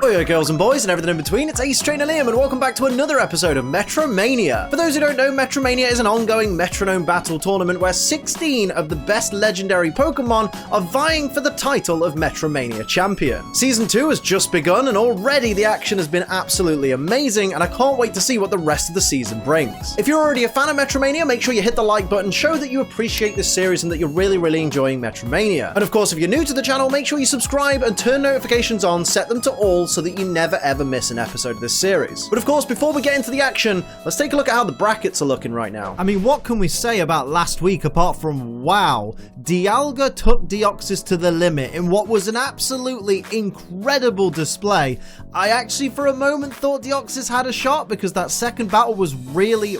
Oi, girls and boys and everything in between, it's Ace Trainer Liam and welcome back to another episode of MetroMania. For those who don't know, MetroMania is an ongoing metronome battle tournament where 16 of the best legendary Pokemon are vying for the title of MetroMania Champion. Season 2 has just begun and already the action has been absolutely amazing and I can't wait to see what the rest of the season brings. If you're already a fan of MetroMania, make sure you hit the like button, show that you appreciate this series and that you're really enjoying MetroMania. And of course, if you're new to the channel, make sure you subscribe and turn notifications on, set them to all so that you never ever miss an episode of this series. But of course, before we get into the action, let's take a look at how the brackets are looking right now. I mean, what can we say about last week apart from wow? Dialga took Deoxys to the limit in what was an absolutely incredible display. I actually for a moment thought Deoxys had a shot because that second battle was really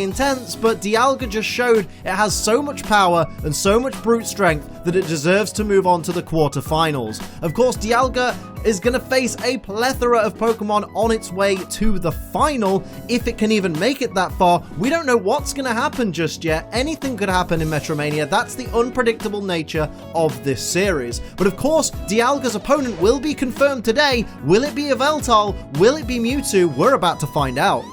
intense, but Dialga just showed it has so much power and so much brute strength that it deserves to move on to the quarterfinals. Of course, Dialga is going to face a plethora of Pokemon on its way to the final, if it can even make it that far. We don't know what's going to happen just yet. Anything could happen in Metromania. That's the unpredictable nature of this series. But of course, Dialga's opponent will be confirmed today. Will it be Yveltal? Will it be Mewtwo? We're about to find out.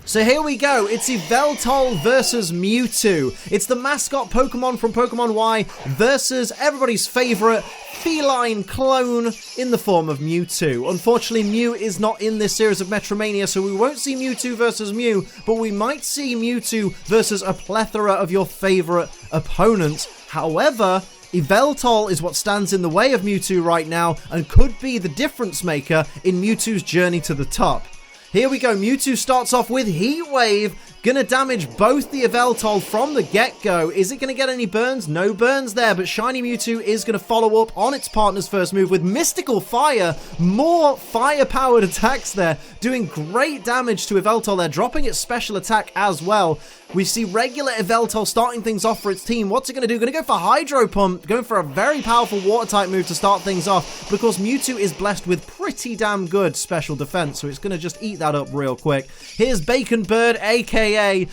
So here we go, it's Yveltal versus Mewtwo. It's the mascot Pokemon from Pokemon Y versus everybody's favourite feline clone in the form of Mewtwo. Unfortunately, Mew is not in this series of Metromania, so we won't see Mewtwo versus Mew, but we might see Mewtwo versus a plethora of your favourite opponents. However, Yveltal is what stands in the way of Mewtwo right now and could be the difference maker in Mewtwo's journey to the top. Here we go, Mewtwo starts off with Heat Wave, gonna damage both the Yveltal from the get-go. Is it gonna get any burns? No burns there, but Shiny Mewtwo is gonna follow up on its partner's first move with Mystical Fire. More fire-powered attacks there, doing great damage to Yveltal there, dropping its special attack as well. We see regular Yveltal starting things off for its team. What's it going to do? Going to go for Hydro Pump, going for a very powerful Water-type move to start things off, because Mewtwo is blessed with pretty damn good special defense, so it's going to just eat that up real quick. Here's Bacon Bird, aka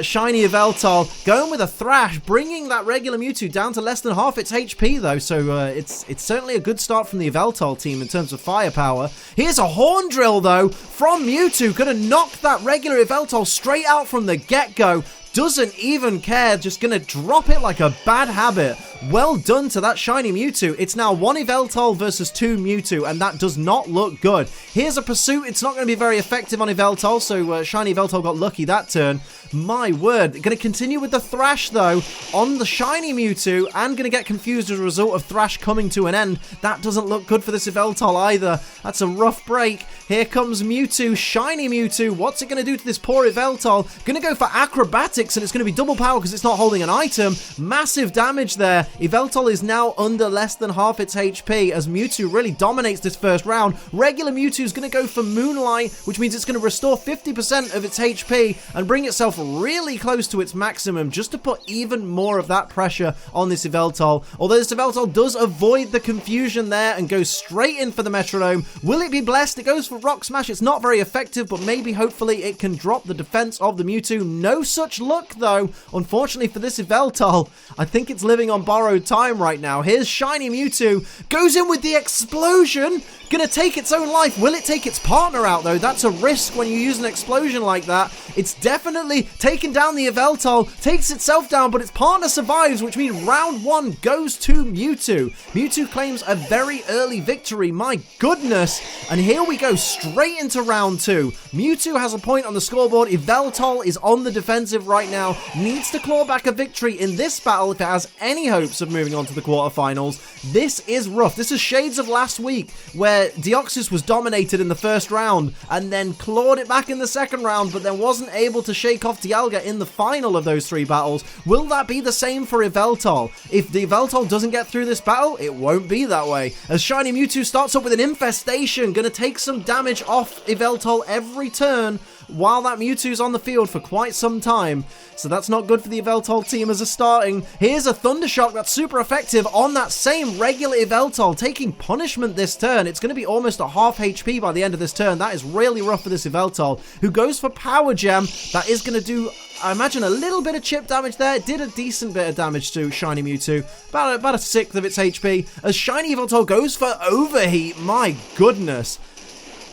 Shiny Yveltal, going with a Thrash, bringing that regular Mewtwo down to less than half its HP though, so it's certainly a good start from the Yveltal team in terms of firepower. Here's a Horn Drill though from Mewtwo, gonna knock that regular Yveltal straight out from the get-go. Doesn't even care, just gonna drop it like a bad habit. Well done to that Shiny Mewtwo. It's now 1 Yveltal versus 2 Mewtwo, and that does not look good. Here's a Pursuit. It's not going to be very effective on Yveltal, so Shiny Yveltal got lucky that turn. My word. Going to continue with the Thrash, though, on the Shiny Mewtwo, and going to get confused as a result of Thrash coming to an end. That doesn't look good for this Yveltal either. That's a rough break. Here comes Mewtwo, Shiny Mewtwo. What's it going to do to this poor Yveltal? Going to go for Acrobatics, and it's going to be double power because it's not holding an item. Massive damage there. Yveltal is now under less than half its HP as Mewtwo really dominates this first round. Regular Mewtwo is going to go for Moonlight, which means it's going to restore 50% of its HP and bring itself really close to its maximum just to put even more of that pressure on this Yveltal. Although this Yveltal does avoid the confusion there and goes straight in for the Metronome. Will it be blessed? It goes for Rock Smash. It's not very effective, but maybe hopefully it can drop the defense of the Mewtwo. No such luck though, unfortunately for this Yveltal. I think it's living on borrowed time right now. Here's Shiny Mewtwo, goes in with the explosion, gonna take its own life. Will it take its partner out though? That's a risk when you use an explosion like that. It's definitely taken down the Yveltal, takes itself down, but its partner survives, which means round 1 goes to Mewtwo. Mewtwo claims a very early victory, my goodness. And here we go, straight into round 2. Mewtwo has a point on the scoreboard. Yveltal is on the defensive right now, needs to claw back a victory in this battle if it has any hopes of moving on to the quarterfinals. This is rough. This is shades of last week, where Deoxys was dominated in the first round and then clawed it back in the second round, but then wasn't able to shake off Dialga in the final of those 3 battles. Will that be the same for Yveltal? If the Yveltal doesn't get through this battle, it won't be that way, as Shiny Mewtwo starts up with an Infestation, gonna take some damage off Yveltal every turn. while that Mewtwo's on the field for quite some time. So that's not good for the Yveltal team as a starting. Here's a Thunder Shock that's super effective on that same regular Yveltal, taking punishment this turn. It's going to be almost a half HP by the end of this turn. That is really rough for this Yveltal, who goes for Power Gem. That is going to do, I imagine, a little bit of chip damage there. It did a decent bit of damage to Shiny Mewtwo, about a sixth of its HP, as Shiny Yveltal goes for Overheat. My goodness.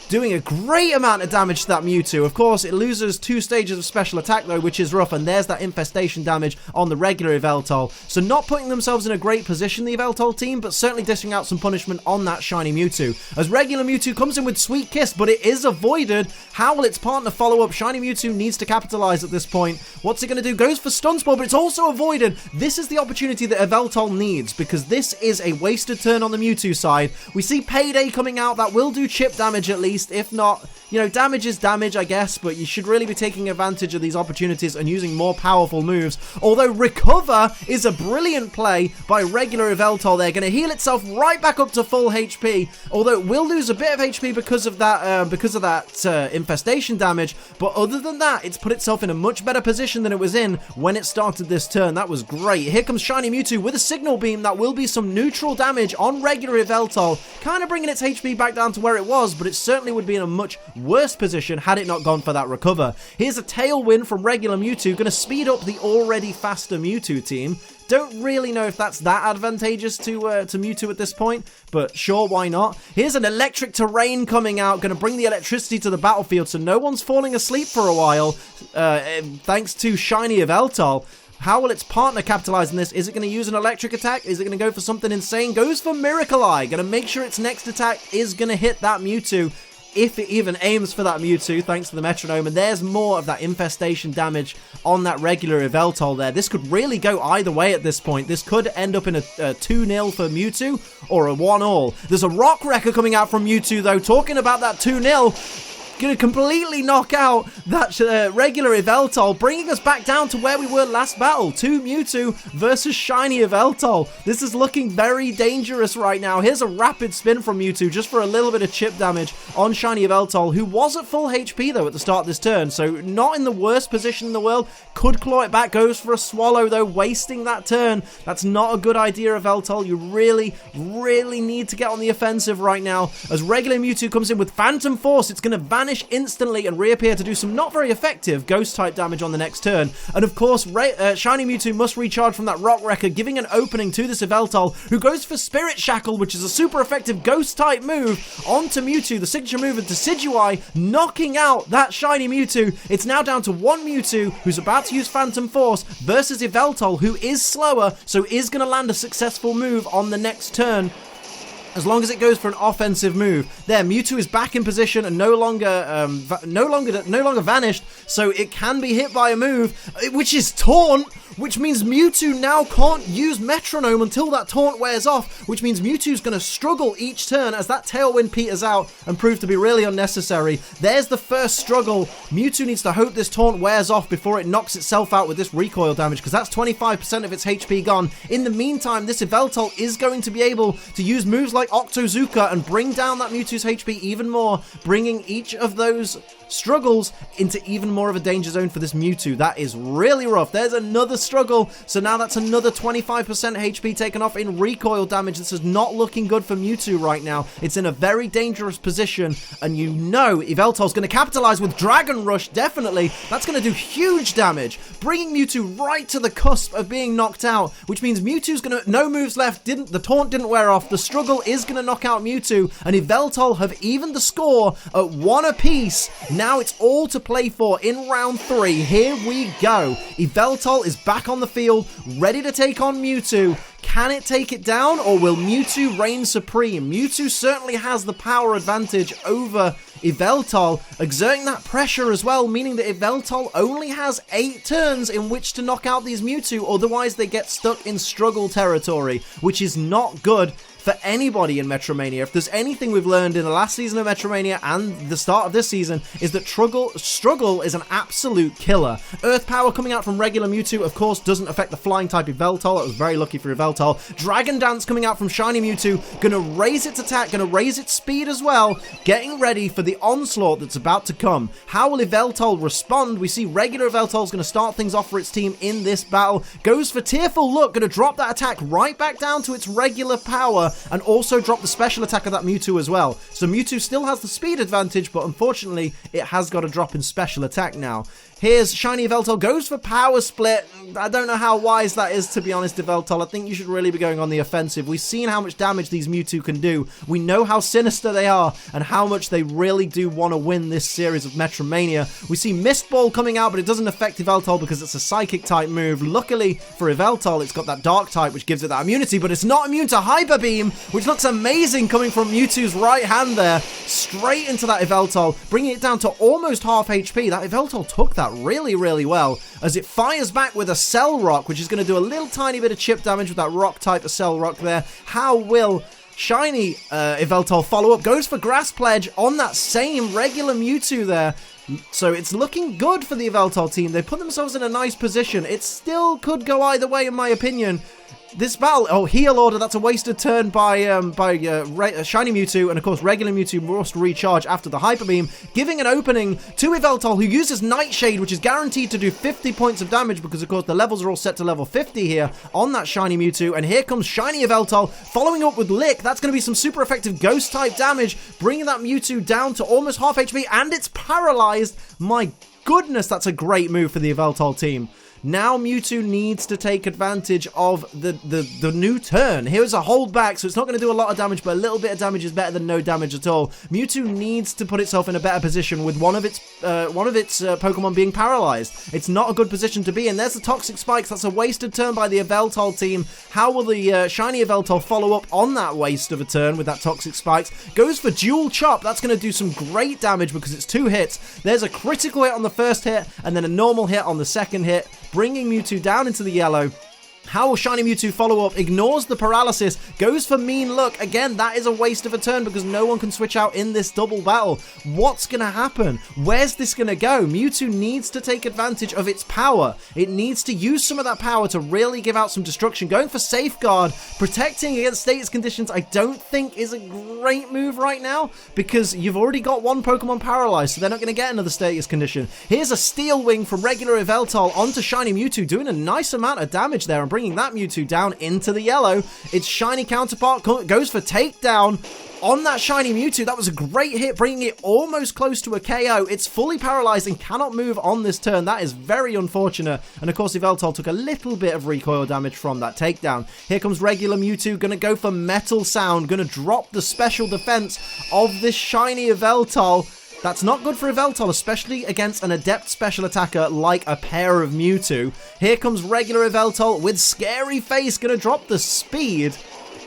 Doing a great amount of damage to that Mewtwo. Of course, it loses 2 stages of special attack though, which is rough, and there's that infestation damage on the regular Yveltal. So not putting themselves in a great position, the Yveltal team, but certainly dishing out some punishment on that Shiny Mewtwo. As regular Mewtwo comes in with Sweet Kiss, but it is avoided. How will its partner follow up? Shiny Mewtwo needs to capitalize at this point. What's it going to do? Goes for Stun Spore, but it's also avoided. This is the opportunity that Yveltal needs, because this is a wasted turn on the Mewtwo side. We see Payday coming out. That will do chip damage at least. If not, you know, damage is damage, I guess, but you should really be taking advantage of these opportunities and using more powerful moves. Although Recover is a brilliant play by regular Yveltal. They're going to heal itself right back up to full HP, although it will lose a bit of HP because of that infestation damage. But other than that, it's put itself in a much better position than it was in when it started this turn. That was great. Here comes Shiny Mewtwo with a Signal Beam. That will be some neutral damage on regular Yveltal, kind of bringing its HP back down to where it was, but it certainly would be in a much worse position had it not gone for that Recover. Here's a Tailwind from regular Mewtwo, going to speed up the already faster Mewtwo team. Don't really know if that's that advantageous to Mewtwo at this point, but sure, why not? Here's an Electric Terrain coming out, going to bring the electricity to the battlefield, so no one's falling asleep for a while, thanks to Shiny Yveltal. How will its partner capitalize on this? Is it going to use an electric attack? Is it going to go for something insane? Goes for Miracle Eye, going to make sure its next attack is going to hit that Mewtwo, if it even aims for that Mewtwo, thanks to the Metronome. And there's more of that infestation damage on that regular Yveltal there. This could really go either way at this point. This could end up in a 2-0 for Mewtwo or a 1-all. There's a Rock Wrecker coming out from Mewtwo, though. Talking about that 2-0. Going to completely knock out that regular Yveltal, bringing us back down to where we were last battle. 2 Mewtwo versus Shiny Yveltal. This is looking very dangerous right now. Here's a Rapid Spin from Mewtwo just for a little bit of chip damage on Shiny Yveltal, who was at full HP though at the start of this turn, so not in the worst position in the world. Could claw it back, goes for a Swallow though, wasting that turn. That's not a good idea, Yveltal. You really, really need to get on the offensive right now. As regular Mewtwo comes in with Phantom Force, it's going to vanish instantly and reappear to do some not very effective ghost type damage on the next turn. And of course, Shiny Mewtwo must recharge from that Rock Wrecker, giving an opening to this Yveltal, who goes for Spirit Shackle, which is a super effective ghost type move onto Mewtwo, the signature move of Decidueye, knocking out that Shiny Mewtwo. It's now down to 1 Mewtwo who's about to use Phantom Force versus Yveltal, who is slower, so is going to land a successful move on the next turn, as long as it goes for an offensive move. There, Mewtwo is back in position and no longer vanished, so it can be hit by a move, which is Taunt, which means Mewtwo now can't use Metronome until that Taunt wears off, which means Mewtwo's going to struggle each turn as that Tailwind peters out and prove to be really unnecessary. There's the first struggle. Mewtwo needs to hope this Taunt wears off before it knocks itself out with this recoil damage, because that's 25% of its HP gone. In the meantime, this Yveltal is going to be able to use moves like Octozooka and bring down that Mewtwo's HP even more, bringing each of those struggles into even more of a danger zone for this Mewtwo. That is really rough. There's another struggle, so now that's another 25% HP taken off in recoil damage. This is not looking good for Mewtwo right now. It's in a very dangerous position, and you know Yveltal's going to capitalize with Dragon Rush, definitely. That's going to do huge damage, bringing Mewtwo right to the cusp of being knocked out, which means Mewtwo's going to, no moves left, the Taunt didn't wear off, the struggle is going to knock out Mewtwo, and Yveltal have evened the score at 1 apiece. Now it's all to play for in round 3. Here we go. Yveltal is back on the field, ready to take on Mewtwo. Can it take it down, or will Mewtwo reign supreme? Mewtwo certainly has the power advantage over Yveltal, exerting that pressure as well, meaning that Yveltal only has 8 turns in which to knock out these Mewtwo, otherwise they get stuck in struggle territory, which is not good. for anybody in Metromania. If there's anything we've learned in the last season of Metromania and the start of this season, is that Struggle is an absolute killer. Earth Power coming out from regular Mewtwo, of course, doesn't affect the flying type Yveltal. That was very lucky for Yveltal. Dragon Dance coming out from shiny Mewtwo, gonna raise its attack, gonna raise its speed as well, getting ready for the onslaught that's about to come. How will Yveltal respond? We see regular Yveltal's gonna start things off for its team in this battle. Goes for Tearful Look, gonna drop that attack right back down to its regular power, and also drop the special attack of that Mewtwo as well. So Mewtwo still has the speed advantage, but unfortunately, it has got a drop in special attack now. Here's shiny Yveltal, goes for Power Split. I don't know how wise that is, to be honest, Yveltal. I think you should really be going on the offensive. We've seen how much damage these Mewtwo can do. We know how sinister they are and how much they really do want to win this series of Metromania. We see Mist Ball coming out, but it doesn't affect Yveltal because it's a Psychic type move. Luckily for Yveltal, it's got that Dark type, which gives it that immunity, but it's not immune to Hyper Beam, which looks amazing coming from Mewtwo's right hand there. Straight into that Yveltal, bringing it down to almost half HP. That Yveltal took that really, really well as it fires back with a Cell Rock, which is going to do a little tiny bit of chip damage with that rock type of Cell Rock there. How will shiny Yveltal follow up? Goes for Grass Pledge on that same regular Mewtwo there. So it's looking good for the Yveltal team. They put themselves in a nice position. It still could go either way, in my opinion. This battle, oh, Heal Order, that's a wasted turn by shiny Mewtwo, and of course regular Mewtwo must recharge after the Hyper Beam, giving an opening to Yveltal, who uses Nightshade, which is guaranteed to do 50 points of damage, because of course the levels are all set to level 50 here on that shiny Mewtwo, and here comes shiny Yveltal, following up with Lick. That's going to be some super effective ghost type damage, bringing that Mewtwo down to almost half HP, and it's paralyzed. My goodness, that's a great move for the Yveltal team. Now Mewtwo needs to take advantage of the new turn. Here's a hold back, so it's not going to do a lot of damage, but a little bit of damage is better than no damage at all. Mewtwo needs to put itself in a better position with one of its Pokemon being paralyzed. It's not a good position to be in. There's the Toxic Spikes. That's a wasted turn by the Yveltal team. How will the shiny Yveltal follow up on that waste of a turn with that Toxic Spikes? Goes for Dual Chop. That's going to do some great damage because it's 2 hits. There's a critical hit on the first hit and then a normal hit on the second hit, bringing Mewtwo down into the yellow. How will shiny Mewtwo follow up? Ignores the paralysis, goes for Mean Look. Again, that is a waste of a turn because no one can switch out in this double battle. What's going to happen? Where's this going to go? Mewtwo needs to take advantage of its power. It needs to use some of that power to really give out some destruction. Going for Safeguard, protecting against status conditions, I don't think is a great move right now because you've already got one Pokemon paralyzed, so they're not going to get another status condition. Here's a Steel Wing from regular Yveltal onto shiny Mewtwo, doing a nice amount of damage there and bringing that Mewtwo down into the yellow. Its shiny counterpart goes for Takedown on that shiny Mewtwo. That was a great hit, bringing it almost close to a KO. It's fully paralyzed and cannot move on this turn. That is very unfortunate. And of course, Yveltal took a little bit of recoil damage from that takedown. Here comes regular Mewtwo, gonna go for Metal Sound, gonna drop the special defense of this shiny Yveltal. That's not good for Yveltal, especially against an adept special attacker like a pair of Mewtwo. Here comes regular Yveltal with Scary Face, gonna drop the speed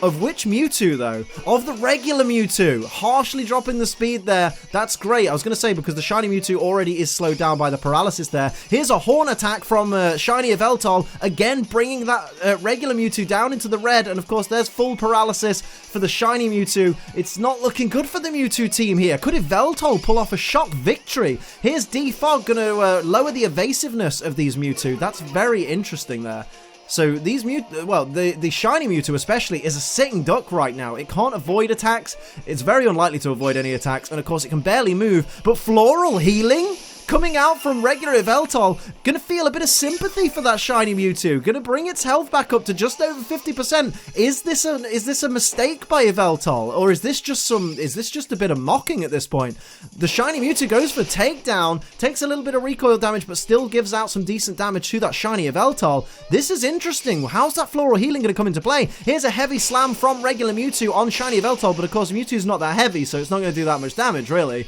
of which Mewtwo, though? Of the regular Mewtwo. Harshly dropping the speed there. That's great. I was going to say, because the shiny Mewtwo already is slowed down by the paralysis there. Here's a Horn attack from shiny Yveltal. Again, bringing that regular Mewtwo down into the red. And, of course, there's full paralysis for the shiny Mewtwo. It's not looking good for the Mewtwo team here. Could Yveltal pull off a shock victory? Here's Defog going to lower the evasiveness of these Mewtwo. That's very interesting there. So these the shiny Mewtwo especially is a sitting duck right now. It can't avoid attacks. It's very unlikely to avoid any attacks. And of course it can barely move. But Floral Healing coming out from regular Yveltal. Gonna feel a bit of sympathy for that shiny Mewtwo. Gonna bring its health back up to just over 50%. Is this a mistake by Yveltal? Or is this just a bit of mocking at this point? The shiny Mewtwo goes for Takedown, takes a little bit of recoil damage, but still gives out some decent damage to that shiny Yveltal. This is interesting. How's that Floral Healing gonna come into play? Here's a heavy slam from regular Mewtwo on shiny Yveltal, but of course Mewtwo's not that heavy, so it's not gonna do that much damage, really.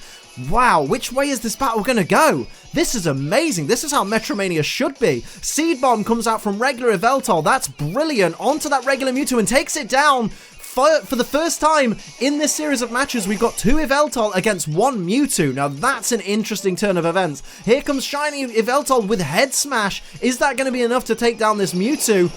Wow, which way is this battle going to go? This is amazing. This is how Metromania should be. Seed Bomb comes out from regular Yveltal. That's brilliant. Onto that regular Mewtwo and takes it down. For the first time in this series of matches, we've got 2 Yveltal against 1 Mewtwo. Now, that's an interesting turn of events. Here comes shiny Yveltal with Head Smash. Is that going to be enough to take down this Mewtwo?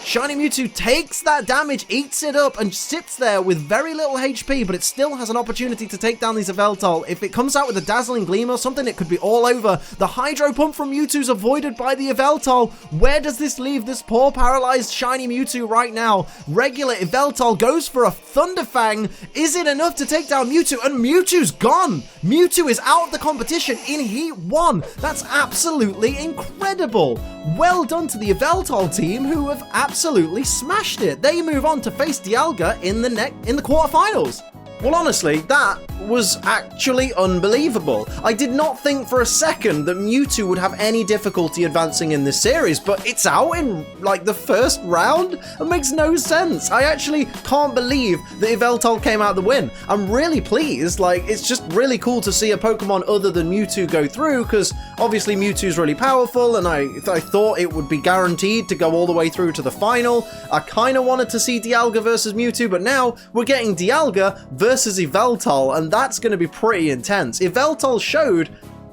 Shiny Mewtwo takes that damage, eats it up, and sits there with very little HP, but it still has an opportunity to take down these Yveltal. If it comes out with a Dazzling Gleam or something, it could be all over. The Hydro Pump from Mewtwo's avoided by the Yveltal. Where does this leave this poor paralyzed Shiny Mewtwo right now? Regular Yveltal goes for a Thunder Fang. Is it enough to take down Mewtwo? And Mewtwo's gone. Mewtwo is out of the competition in Heat 1. That's absolutely incredible. Well done to the Yveltal team, who have absolutely smashed it. They move on to face Dialga in the quarterfinals. Well, honestly, that was actually unbelievable. I did not think for a second that Mewtwo would have any difficulty advancing in this series, but it's out in, like, the first round? It makes no sense. I actually can't believe that Yveltal came out the win. I'm really pleased. Like, it's just really cool to see a Pokemon other than Mewtwo go through, because obviously Mewtwo's really powerful, and I thought it would be guaranteed to go all the way through to the final. I kind of wanted to see Dialga versus Mewtwo, but now we're getting Dialga versus Yveltal, and that's going to be pretty intense. Yveltal showed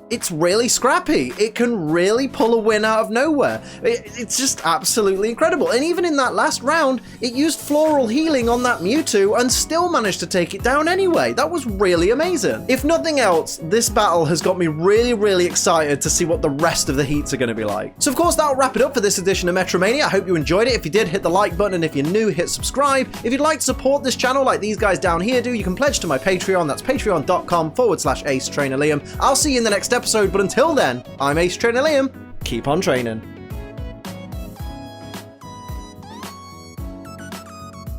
it's really scrappy. It can really pull a win out of nowhere. It's just absolutely incredible. And even in that last round, it used Floral Healing on that Mewtwo and still managed to take it down anyway. That was really amazing. If nothing else, this battle has got me really, really excited to see what the rest of the heats are going to be like. So of course, that'll wrap it up for this edition of MetroMania. I hope you enjoyed it. If you did, hit the like button, and if you're new, hit subscribe. If you'd like to support this channel like these guys down here do, you can pledge to my Patreon. That's patreon.com/AceTrainerLiam. I'll see you in the next episode, but until then, I'm Ace Trainer Liam. Keep on training.